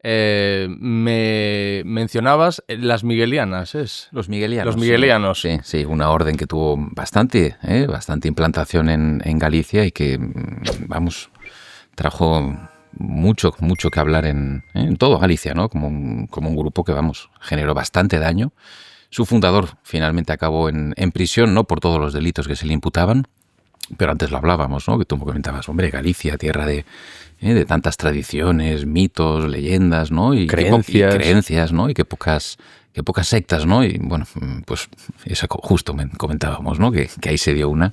me mencionabas las miguelianas, ¿es? Los miguelianos. Los miguelianos. Sí, sí, una orden que tuvo bastante implantación en Galicia y que, trajo mucho que hablar en todo Galicia, ¿no? Como un grupo que, generó bastante daño. Su fundador finalmente acabó en prisión, no por todos los delitos que se le imputaban, pero antes lo hablábamos, ¿no? Que tú me comentabas, hombre, Galicia, tierra de tantas tradiciones, mitos, leyendas, ¿no? Y creencias, ¿no? Y que pocas sectas, ¿no? Y bueno, pues eso justo comentábamos, ¿no? Que ahí se dio una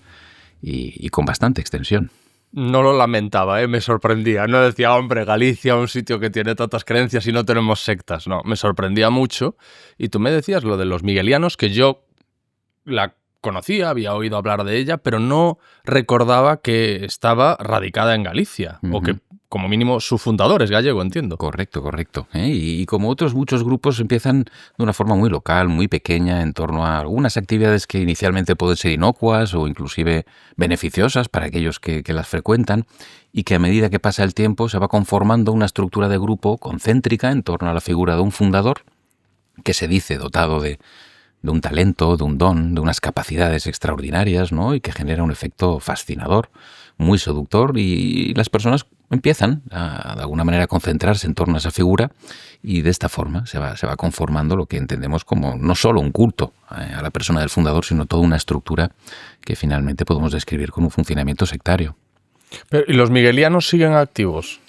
y con bastante extensión. No lo lamentaba, me sorprendía. No decía, hombre, Galicia, un sitio que tiene tantas creencias y no tenemos sectas. No, me sorprendía mucho. Y tú me decías lo de los miguelianos, que yo la conocía, había oído hablar de ella, pero no recordaba que estaba radicada en Galicia, o que como mínimo su fundador es gallego, entiendo. Correcto. Y como otros muchos grupos empiezan de una forma muy local, muy pequeña, en torno a algunas actividades que inicialmente pueden ser inocuas o inclusive beneficiosas para aquellos que las frecuentan, y que a medida que pasa el tiempo se va conformando una estructura de grupo concéntrica en torno a la figura de un fundador que se dice dotado de un talento, de un don, de unas capacidades extraordinarias, ¿no? Y que genera un efecto fascinador, muy seductor, y las personas empiezan de alguna manera a concentrarse en torno a esa figura, y de esta forma se va conformando lo que entendemos como no solo un culto a la persona del fundador, sino toda una estructura que finalmente podemos describir como un funcionamiento sectario. ¿Y los miguelianos siguen activos?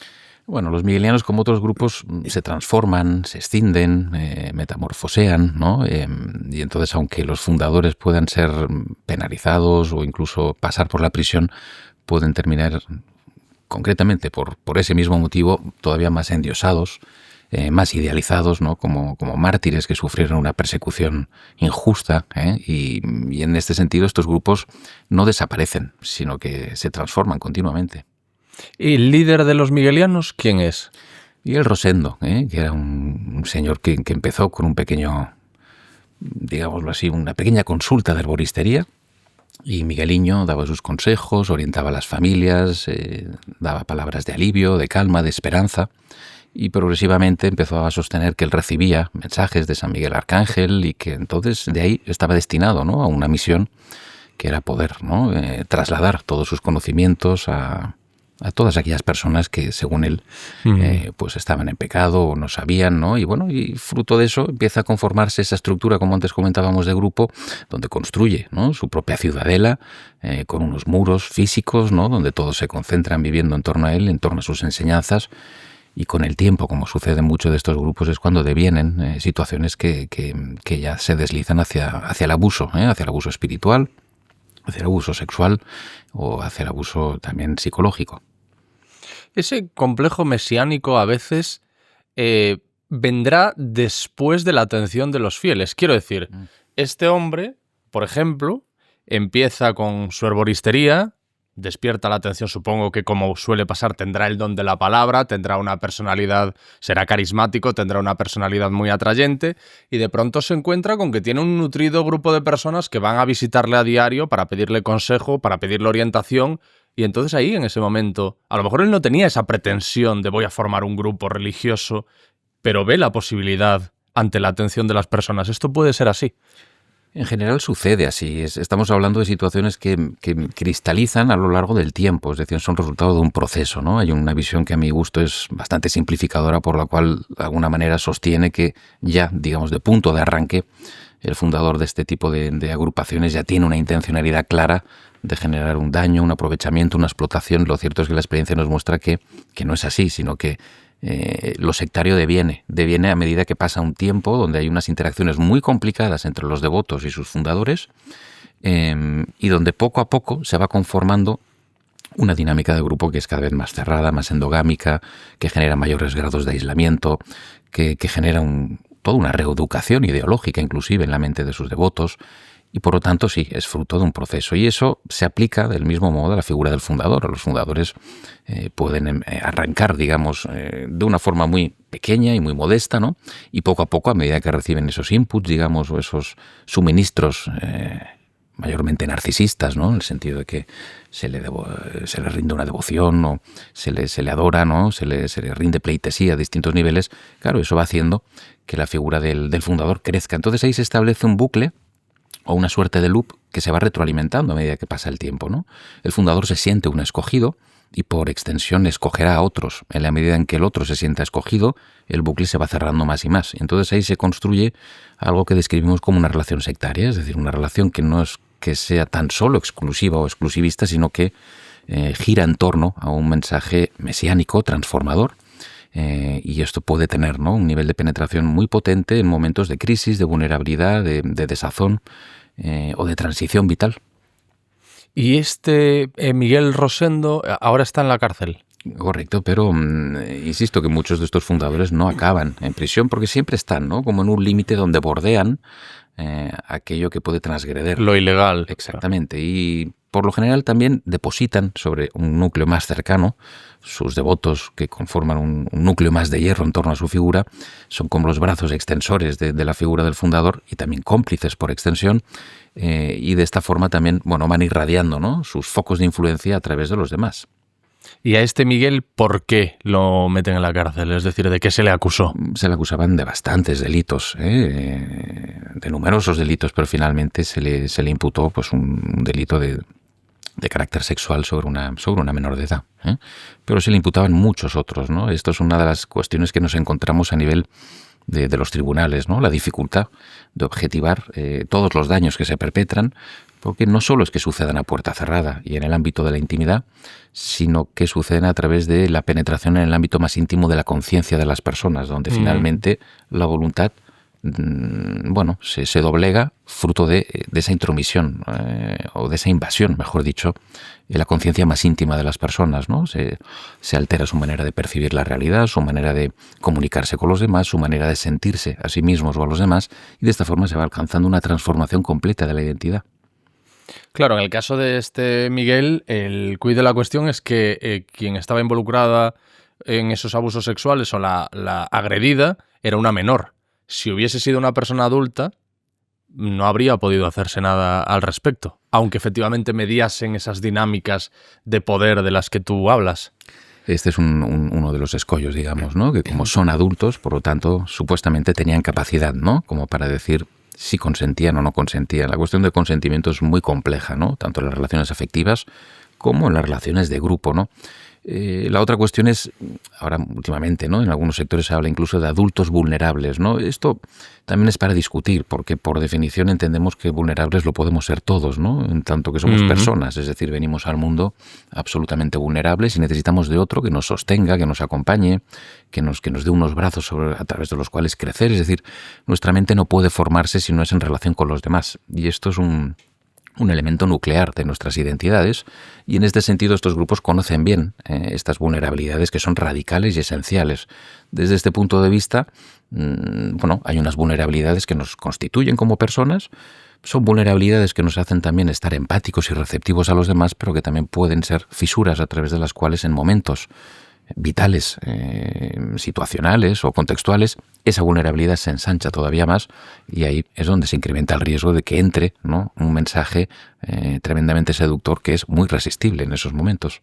Bueno, los miguelianos, como otros grupos, se transforman, se escinden, metamorfosean, ¿no? Y entonces, aunque los fundadores puedan ser penalizados o incluso pasar por la prisión, pueden terminar concretamente por ese mismo motivo todavía más endiosados, más idealizados, ¿no? Como mártires que sufrieron una persecución injusta, y en este sentido estos grupos no desaparecen, sino que se transforman continuamente. ¿Y el líder de los miguelianos quién es? Miguel Rosendo, que era un señor que empezó con un pequeño, digámoslo así, una pequeña consulta de herboristería, y Migueliño daba sus consejos, orientaba a las familias, daba palabras de alivio, de calma, de esperanza, y progresivamente empezó a sostener que él recibía mensajes de San Miguel Arcángel y que entonces de ahí estaba destinado, ¿no? A una misión que era poder, ¿no? Trasladar todos sus conocimientos a todas aquellas personas que, según él, pues estaban en pecado o no sabían, ¿no? Y bueno, y fruto de eso empieza a conformarse esa estructura, como antes comentábamos, de grupo, donde construye, ¿no? Su propia ciudadela, con unos muros físicos, ¿no? Donde todos se concentran viviendo en torno a él, en torno a sus enseñanzas. Y con el tiempo, como sucede en muchos de estos grupos, es cuando devienen situaciones que ya se deslizan hacia el abuso, hacia el abuso espiritual, hacia el abuso sexual o hacia el abuso también psicológico. Ese complejo mesiánico a veces vendrá después de la atención de los fieles. Quiero decir, este hombre, por ejemplo, empieza con su herboristería, despierta la atención, supongo que como suele pasar, tendrá el don de la palabra, tendrá una personalidad, será carismático, tendrá una personalidad muy atrayente, y de pronto se encuentra con que tiene un nutrido grupo de personas que van a visitarle a diario para pedirle consejo, para pedirle orientación. Y entonces ahí, en ese momento, a lo mejor él no tenía esa pretensión de voy a formar un grupo religioso, pero ve la posibilidad ante la atención de las personas. ¿Esto puede ser así? En general sucede así. Estamos hablando de situaciones que cristalizan a lo largo del tiempo, es decir, son resultado de un proceso, ¿no? Hay una visión que a mi gusto es bastante simplificadora, por la cual de alguna manera sostiene que ya, digamos, de punto de arranque, el fundador de este tipo de agrupaciones ya tiene una intencionalidad clara de generar un daño, un aprovechamiento, una explotación. Lo cierto es que la experiencia nos muestra que no es así, sino que lo sectario deviene a medida que pasa un tiempo donde hay unas interacciones muy complicadas entre los devotos y sus fundadores, y donde poco a poco se va conformando una dinámica de grupo que es cada vez más cerrada, más endogámica, que genera mayores grados de aislamiento, que genera toda una reeducación ideológica inclusive en la mente de sus devotos. Y por lo tanto, sí, es fruto de un proceso. Y eso se aplica del mismo modo a la figura del fundador. Los fundadores pueden arrancar, digamos, de una forma muy pequeña y muy modesta, ¿no? Y poco a poco, a medida que reciben esos inputs, digamos, o esos suministros mayormente narcisistas, ¿no? En el sentido de que se le rinde una devoción o se le adora, ¿no? Se le rinde pleitesía a distintos niveles. Claro, eso va haciendo que la figura del fundador crezca. Entonces ahí se establece un bucle o una suerte de loop que se va retroalimentando a medida que pasa el tiempo, ¿no? El fundador se siente un escogido y por extensión escogerá a otros. En la medida en que el otro se sienta escogido, el bucle se va cerrando más y más. Entonces ahí se construye algo que describimos como una relación sectaria, es decir, una relación que no es que sea tan solo exclusiva o exclusivista, sino que gira en torno a un mensaje mesiánico, transformador, y esto puede tener, ¿no?, un nivel de penetración muy potente en momentos de crisis, de vulnerabilidad, de desazón o de transición vital. Y Miguel Rosendo ahora está en la cárcel. Correcto, pero insisto que muchos de estos fundadores no acaban en prisión porque siempre están, ¿no?, como en un límite donde bordean aquello que puede transgreder. Lo ilegal. Exactamente. Y por lo general también depositan sobre un núcleo más cercano. Sus devotos, que conforman un núcleo más de hierro en torno a su figura, son como los brazos extensores de la figura del fundador y también cómplices por extensión. Y de esta forma también, bueno, van irradiando, ¿no?, sus focos de influencia a través de los demás. ¿Y a Miguel por qué lo meten en la cárcel? Es decir, ¿de qué se le acusó? Se le acusaban de bastantes delitos, de numerosos delitos, pero finalmente se le imputó pues un delito de carácter sexual sobre una menor de edad. Pero se le imputaban muchos otros, ¿no? Esto es una de las cuestiones que nos encontramos a nivel de los tribunales, ¿no? La dificultad de objetivar todos los daños que se perpetran, porque no solo es que sucedan a puerta cerrada y en el ámbito de la intimidad, sino que suceden a través de la penetración en el ámbito más íntimo de la conciencia de las personas, donde finalmente la voluntad se doblega fruto de esa intromisión o de esa invasión, mejor dicho, en la conciencia más íntima de las personas, ¿no? Se altera su manera de percibir la realidad, su manera de comunicarse con los demás, su manera de sentirse a sí mismos o a los demás, y de esta forma se va alcanzando una transformación completa de la identidad. Claro, en el caso de Miguel, el quid de la cuestión es que quien estaba involucrada en esos abusos sexuales o la agredida era una menor. Si hubiese sido una persona adulta, no habría podido hacerse nada al respecto, aunque efectivamente mediasen esas dinámicas de poder de las que tú hablas. Este es uno de los escollos, digamos, ¿no? Que como son adultos, por lo tanto, supuestamente tenían capacidad, ¿no?, como para decir si consentían o no consentían. La cuestión del consentimiento es muy compleja, ¿no?, tanto en las relaciones afectivas como en las relaciones de grupo, ¿no? La otra cuestión es, ahora últimamente, ¿no?, en algunos sectores se habla incluso de adultos vulnerables, ¿no? Esto también es para discutir, porque por definición entendemos que vulnerables lo podemos ser todos, ¿no?, en tanto que somos personas, es decir, venimos al mundo absolutamente vulnerables y necesitamos de otro que nos sostenga, que nos acompañe, que nos dé unos brazos a través de los cuales crecer. Es decir, nuestra mente no puede formarse si no es en relación con los demás, y esto es un elemento nuclear de nuestras identidades, y en este sentido estos grupos conocen bien estas vulnerabilidades que son radicales y esenciales. Desde este punto de vista, hay unas vulnerabilidades que nos constituyen como personas, son vulnerabilidades que nos hacen también estar empáticos y receptivos a los demás, pero que también pueden ser fisuras a través de las cuales en momentos vitales, situacionales o contextuales, esa vulnerabilidad se ensancha todavía más, y ahí es donde se incrementa el riesgo de que entre, ¿no?, un mensaje tremendamente seductor que es muy resistible en esos momentos.